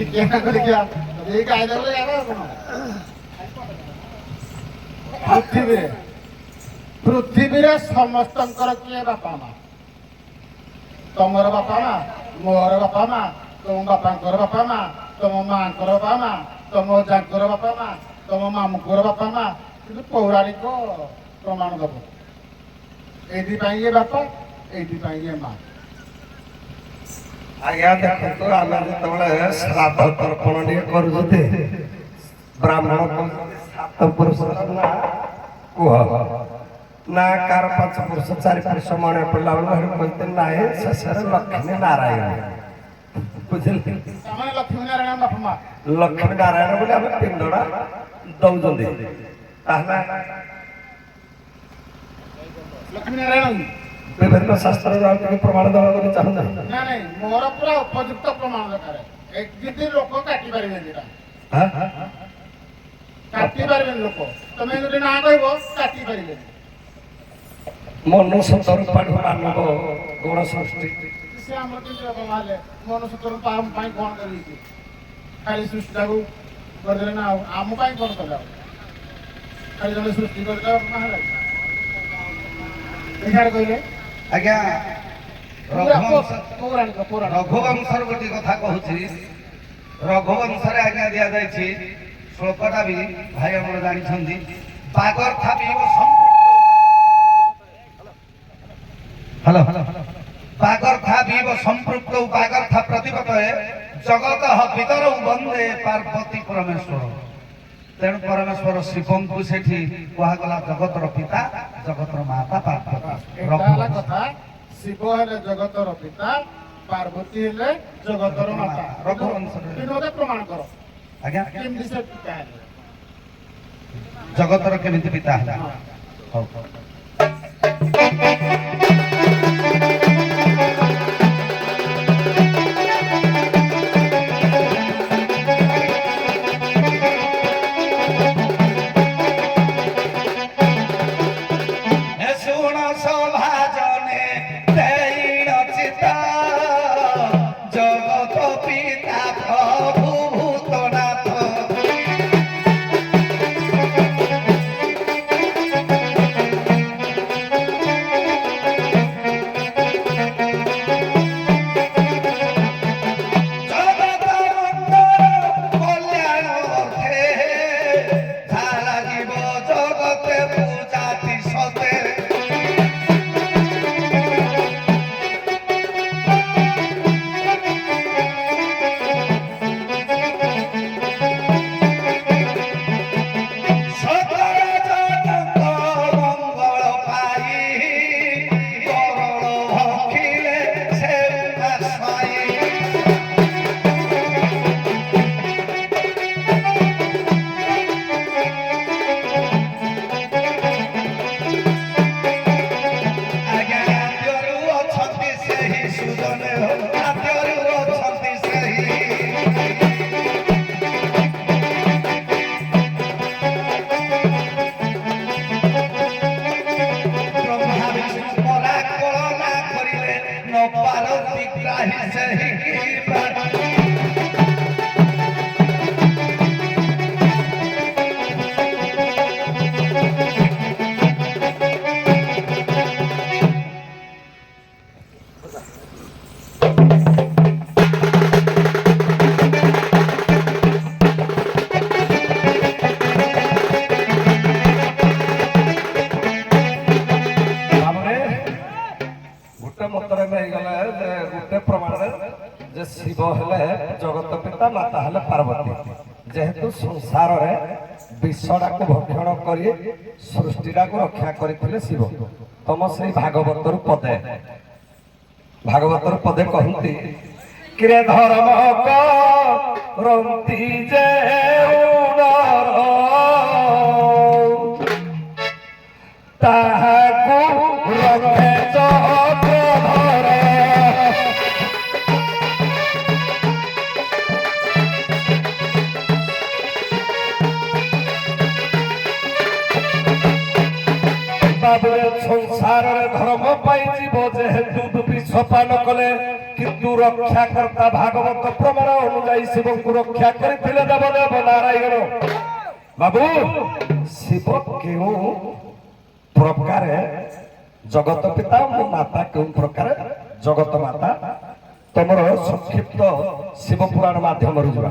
ଟିକେ ନା କରିକି ଏଇ ଗାଈ ଦେଲେ ପୃଥିବୀରେ ସମସ୍ତଙ୍କର କିଏ ବାପା ମା? ତମର ବାପା ମା, ମୋର ବାପା ମା, ତମ ବାପାଙ୍କର ବାପା ମା, ତମ ମାଙ୍କର ବାପା ମା, ତମ ଅଜାଙ୍କର ବାପା ମା, ତମ ମାମୁଙ୍କର ବାପା ମା। କିନ୍ତୁ ପୌରାଣିକ ପ୍ରମାଣ ଦବ ଏଇଥିପାଇଁ ଇଏ ବାପା, ଏଇଥିପାଇଁ ଇଏ ମା। ଆଜ୍ଞା ଦେଖନ୍ତୁ ଆମେ ଯେତେବେଳେ ଶ୍ରାଦ୍ଧ ତର୍ପଣ ଟିକେ କରୁଛନ୍ତି ବ୍ରାହ୍ମଣ ସାତ ପୁରୁଷର ନା କୁହ ନା କାର 5 ପୁରୁଷ 4 ପୁରୁଷ ମନେ ପଡିଲା ବେଳକୁ କହନ୍ତି ନାହିଁ ଶେଷରେ ଲକ୍ଷ୍ମୀ ନାରାୟଣ। ବୁଝିଲେ ଲକ୍ଷ୍ମୀ ନାରାୟଣ ବାପା ମା। ଲକ୍ଷ୍ମୀ ନାରାୟଣ ବୋଲି ଆମେ ପିଣ୍ଡଟା ଦଉଛନ୍ତି। ତାହେଲେ ଲକ୍ଷ୍ମୀ ନାରାୟଣ ବିଭିନ୍ନ ଶାସ୍ତ୍ରରେ ଆଉ ଟିକେ ପ୍ରମାଣ ଦେବାକୁ ଚାହୁଁଛନ୍ତି? ନାଇଁ ମୋର ପୁରା ଉପଯୁକ୍ତ ପ୍ରମାଣ ଦରକାର। ଏମିତି ଲୋକ କାଟି ପାରିବେନି, କାଟି ପାରିବେନି ଲୋକ। ତମେ ଯଦି ନା କହିବ କାଟି ପାରିବେନି। ମନୁଷ୍ୟ ତରଫରୁ ମାନବ ଗୁଣ ସୃଷ୍ଟି ସେ ଆମର କେମିତି ବାପା ମା ହେଲେ? ମନୁଷ୍ୟ ତରଫ ପାଇଁ କଣ କରିଛି? ଖାଲି ସୃଷ୍ଟିଟାକୁ କରିଦେଲେ ନା, ଆଉ ଆମ ପାଇଁ କଣ କଲେ? ଆଉ ଖାଲି ଜଣେ ସୃଷ୍ଟି କରିଦେଲେ ବାପା ମା ହେଲା କହିଲେ? ଆଜ୍ଞା ପୌରାଣିକ ରଘୁବଂଶର ଗୋଟିଏ କଥା କହୁଛି। ରଘୁବଂଶରେ ଆଜ୍ଞା ଦିଆଯାଇଛି ଶ୍ଲୋକଟା ବି ଭାଇ ଆମର ଜାଣିଛନ୍ତି। ବାଗର୍ଥା ବିବ ବାଗର୍ଥା ବିବ ସମ୍ପୃକ୍ତ ବାଗର୍ଥା ପ୍ରତିପଦେ ଜଗତ ପିତରଂ ବନ୍ଦେ ପାର୍ବତୀ ପରମେଶ୍ୱର। ତେଣୁ ପରମେଶ୍ୱର ଶିବଙ୍କୁ ସେଠି କୁହାଗଲା ଜଗତର ପିତା, ଜଗତର ମାତା ପାର୍ବତୀ। ଶିବ ହେଲେ ଜଗତର ପିତା, ପାର୍ବତୀ ହେଲେ ଜଗତର ମାତା। ରଘୁବଂଶରେ ପ୍ରମାଣ କର ଆଜ୍ଞା କେମିତି ସେ ପିତା ହେଲେ, ଜଗତର କେମିତି ପିତା ହେଲା। ହଉ ଶିବ ହେଲେ ଜଗତ ପିତା, ମାତା ହେଲେ ପାର୍ବତୀ। ଯେହେତୁ ସଂସାରରେ ବିଷଟାକୁ ଭକ୍ଷଣ କରି ସୃଷ୍ଟିଟାକୁ ରକ୍ଷା କରିଥିଲେ ଶିବ। ତମ ସେଇ ଭାଗବତରୁ ପଦେ କହନ୍ତି କିରେ ଧର୍ମ କରନ୍ତି ଯେ ତାହାକୁ ରଖେ ଚକ୍ରଧର। বাবুরে ସଂସାରରେ ଧର୍ମ ପାଇଁ ଯିବ ଯେହେତୁ ବିଷ ପାନ କଲେ କିନ୍ତୁ ରକ୍ଷାକର୍ତ୍ତା ଭାଗବତ ପ୍ରମାଣ ଅନୁଯାୟୀ ଶିବଙ୍କୁ ରକ୍ଷା କରିଥିଲେ ଦେବଦେବ ନାରାୟଣ। ବାବୁ ଶିବ କେଉଁ ପ୍ରକାର ଜଗତ ପିତା ମୋ ମାତା କେଉଁ ପ୍ରକାର ଜଗତ ମାତା ତମର ସଂକ୍ଷିପ୍ତ ଶିବ ପୁରାଣ ମାଧ୍ୟମରୁ ଯିବା।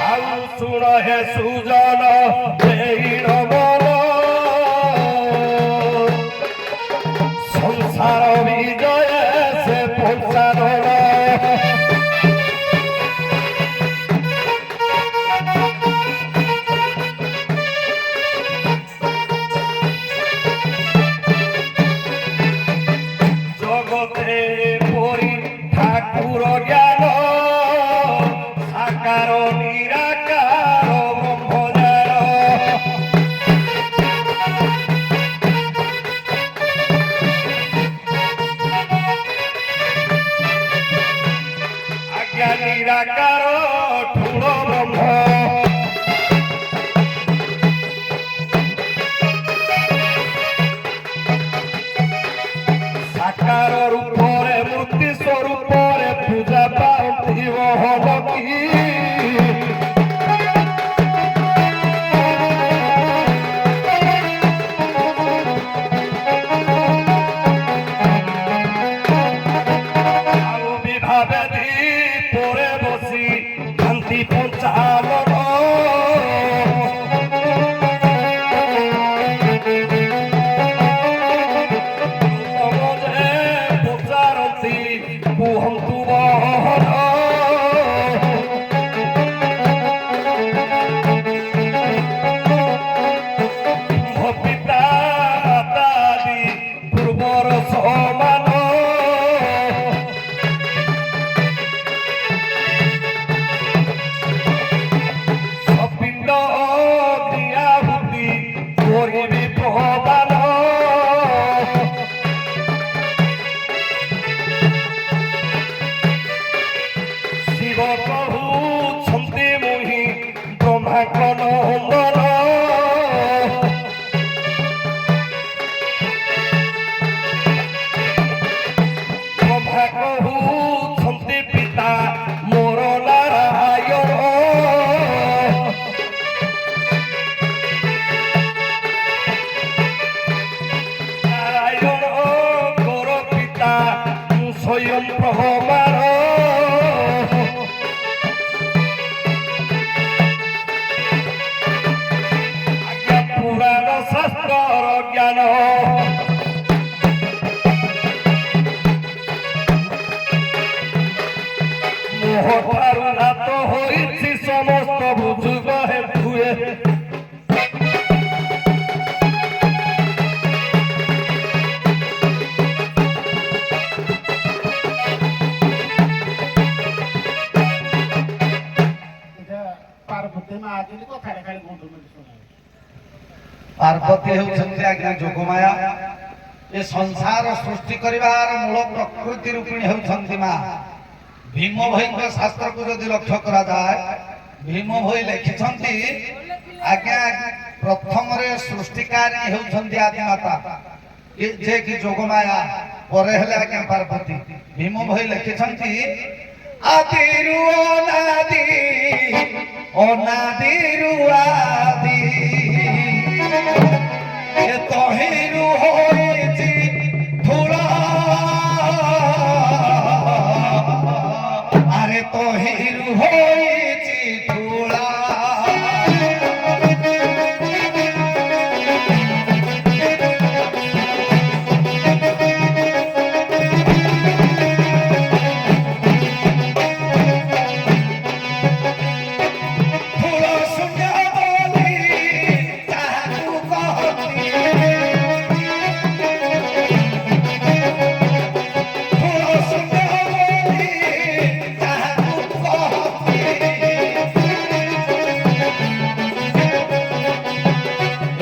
ଆଉ ଶୁଣ ହେ ସୁଜନ ସଂସାର ବିଜୟ ସେ ପଞ୍ଚାନନ জগতে পরি ঠাকুর জ্ঞান সাকার নিরাকার ব্রহ্মজ্ঞান আজ্ঞা নিরাকার ঠুল ব্রহ্ম সাকার রূপরে মূর্তি স্বরূপরে পূজা পাঠিব হল কি ଆଉ ବିଭାବେଦି পরে বসি শান্তি পঞ্চানন পচারতি কুহন্তু বহন পিতা মাতাদি পূর্বর সমান সপিণ্ড ক্রিয়াভূতি করিবি প্রদান শিব প্রভু ছন্তি মুহি ব্রহ্মাঙ্ক নন্দন ব্রহ্মা প্রভু ছন্তি পিতা মোর নারায়ণ নারায়ণ গোর পিতা স্বয়ং প্রহমার আজ্ঞা পুরাণ শাস্ত্রর জ্ঞান মোহঠারু নাত হইছি সমস্ত বুঝুগ হেতুয়ে এটা পার্বতী মা কিন্তু কথাটা খালি বন্ধু মিলে শোনায়। ପାର୍ବତୀ ହେଉଛନ୍ତି ଆଜ୍ଞା ଯୋଗମାୟା। ଏ ସଂସାର ସୃଷ୍ଟି କରିବାର ମୂଳ ପ୍ରକୃତି ରୂପିଣୀ ହେଉଛନ୍ତି ମା। ଭୀମ ଭୋଇଙ୍କ ଶାସ୍ତ୍ରକୁ ଯଦି ଲକ୍ଷ୍ୟ କରାଯାଏ ଭୀମ ଭୋଇ ଲେଖିଛନ୍ତି ଆଜ୍ଞା ପ୍ରଥମରେ ସୃଷ୍ଟିକାରୀ ହେଉଛନ୍ତି ଆଦିମାତା ଯେ କି ଯୋଗମାୟା ପରେ ହେଲେ ଆଜ୍ଞା ପାର୍ବତୀ। ଭୀମ ଭୋଇ ଲେଖିଛନ୍ତି ଆଦିରୁ ଅନାଦି ଅନାଦିରୁ ଆଦି ଏ ତହିଁରୁ ହୋଇଛି ଧୂଳ আরে তহিরু হয়েছি ধূলা ধূল শূন্য বলি তাহাকু কহতি ধূল শূন্য বলি তাহাকু কহতি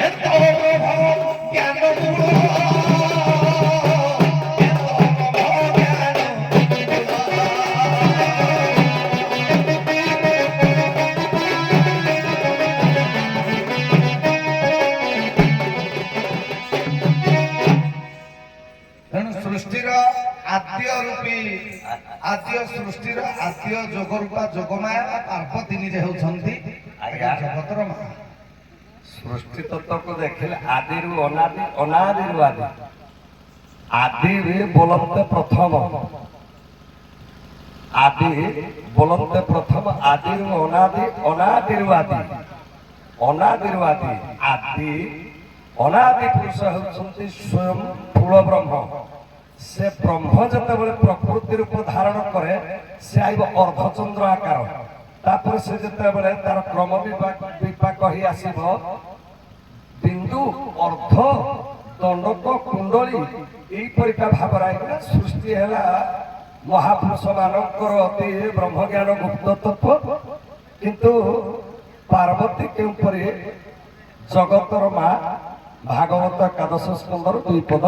এত প্রভব জ্ঞান মূল এত প্রভব জ্ঞান মূল ଆଦ୍ୟ ରୂପୀ ଆଦ୍ୟ ସୃଷ୍ଟିର ଆଦ୍ୟ ଯୋଗ ରୂପା ଯୋଗମାୟା ପାର୍ବତୀ ନିଜେ ହେଉଛନ୍ତି ଜଗତର ମା। ସୃଷ୍ଟି ତତ୍ତ୍ୱକୁ ଦେଖିଲେ ଆଦିରୁ ଅନାଦି, ଅନାଦିରୁ ଆଦି। ଆଦିରେ ବୋଲନ୍ତେ ପ୍ରଥମ, ଆଦି ବୋଲନ୍ତେ ପ୍ରଥମ, ଆଦିରୁ ଅନାଦି, ଅନାଦିରୁ ଆଦି, ଅନାଦିରୁ ଆଦି। ଆଦି ଅନାଦି ପୁରୁଷ ହେଉଛନ୍ତି ସ୍ୱୟଂ ଠୁଳ ବ୍ରହ୍ମ। ସେ ବ୍ରହ୍ମ ଯେତେବେଳେ ପ୍ରକୃତି ରୂପ ଧାରଣ କରେ ସେ ଆଇବ ଅର୍ଦ୍ଧଚନ୍ଦ୍ର ଆକାର। ତାପରେ ସେ ଯେତେବେଳେ ତାର କ୍ରମ ବିପାକ ହେଇ ଆସିବ ବିନ୍ଦୁ, ଅର୍ଦ୍ଧ, ଦଣ୍ଡକ, କୁଣ୍ଡଳୀ ଏଇପରିକା ଭାବରେ ଆଇଲା ସୃଷ୍ଟି ହେଲା ମହାପୁରୁଷ ମାନଙ୍କର ଅତି ବ୍ରହ୍ମଜ୍ଞାନ ଗୁପ୍ତ ତତ୍ତ୍ୱ। କିନ୍ତୁ ପାର୍ବତୀ କେଉଁପରି ଜଗତର ମା। ଭାଗବତ ଏକାଦଶ ସ୍କନ୍ଧର 2 ପଦ।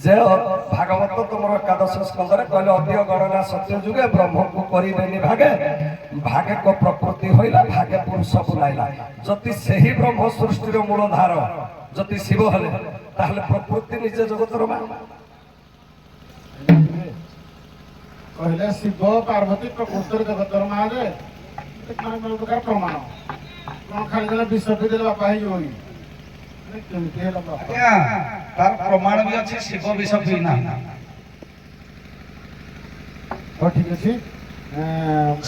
যে ভাগবত তোমার একাদশ স্কন্ধরে কহিলে অধিক গণনা সত্য যুগে ব্রহ্মকে করিবেনি ভাগে, ভাগে ক প্রকৃতি হইলা, ভাগে পুরুষ বুলাইলা। যদি সেই ব্রহ্ম সৃষ্টির মূলধার যদি শিব হলে তাহলে প্রকৃতি নিজে জগতর মা। କହିଲେ ଶିବ ପାର୍ବତୀ ପ୍ରକୃତରେ ଜଗତର ମା ଯେ ପ୍ରକାର ପ୍ରମାଣ କଣ ଖାଲି ଜଣେ ବିଷ ପିଇଦେଲେ ବାପା ହେଇଯିବନି କେମିତି ହେଲା ବାପା? ଆଜ୍ଞା ତାର ପ୍ରମାଣ ବି ଅଛି, ଶିବ ବିଷ ପିଇନା। ହଉ ଠିକ ଅଛି।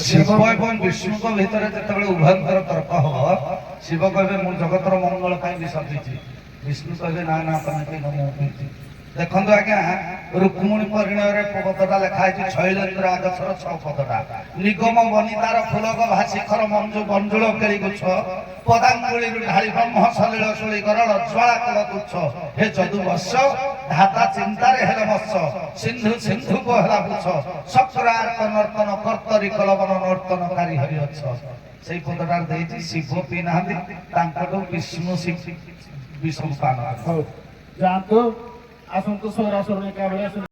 ଶିବ ଏବଂ ବିଷ୍ଣୁଙ୍କ ଭିତରେ ଯେତେବେଳେ ଉଭୟଙ୍କର ତର୍କ ହବ, ଶିବ କହିବେ ମୁଁ ଜଗତର ମଙ୍ଗଳ ପାଇଁ ବିଷ ପିଇଛି, ବିଷ୍ଣୁ କହିବେ ନା ନା ତମେ ମୁଁ ପିଇଛି। ଦେଖନ୍ତୁ ଆଜ୍ଞା ରୁକ୍ମଣୀ ପରିଣୟରେ ପଦଟା ଲେଖା ହେଇଛି ଶୈଳେନ୍ଦ୍ର ଆଦର୍ଶର 6 ପଦଟା। ନିଗମ ବନିତାର ଫୁଲକ ଭାସିଖର ମଞ୍ଜୁ ବଞ୍ଜୁଳ କେଳି ଗୁଚ୍ଛ, ପଦାଙ୍ଗୁଳିରୁ ଢାଳି ବ୍ରହ୍ମ ସଲିଳ ଶୁଳି କରଳ ଜ୍ୱାଳା କଳ ତୁଚ୍ଛ। ହେ ଯଦୁବଶ୍ୟ ଧାତା ଚିନ୍ତାରେ ହେଲେ ମତ୍ସ୍ୟ, ସିନ୍ଧୁ ସିନ୍ଧୁ ହେଲା ପୁଛ, ସକ୍ରାର୍କ ନର୍ତ୍ତନ କର୍ତ୍ତରୀ କଲବନ ନର୍ତ୍ତନକାରୀ ହରିଅଛ। ସେଇ ପଦଟାରେ ଦେଇଛି ଶିବ ପିଇ ନାହାନ୍ତି, ତାଙ୍କଠୁ ବିଷ୍ଣୁ ବିଷମ ପାନ। ହଉ ଯାଆନ୍ତୁ, ଆସନ୍ତୁ ସୌରାସୁର ଏକା ଭଳିଆ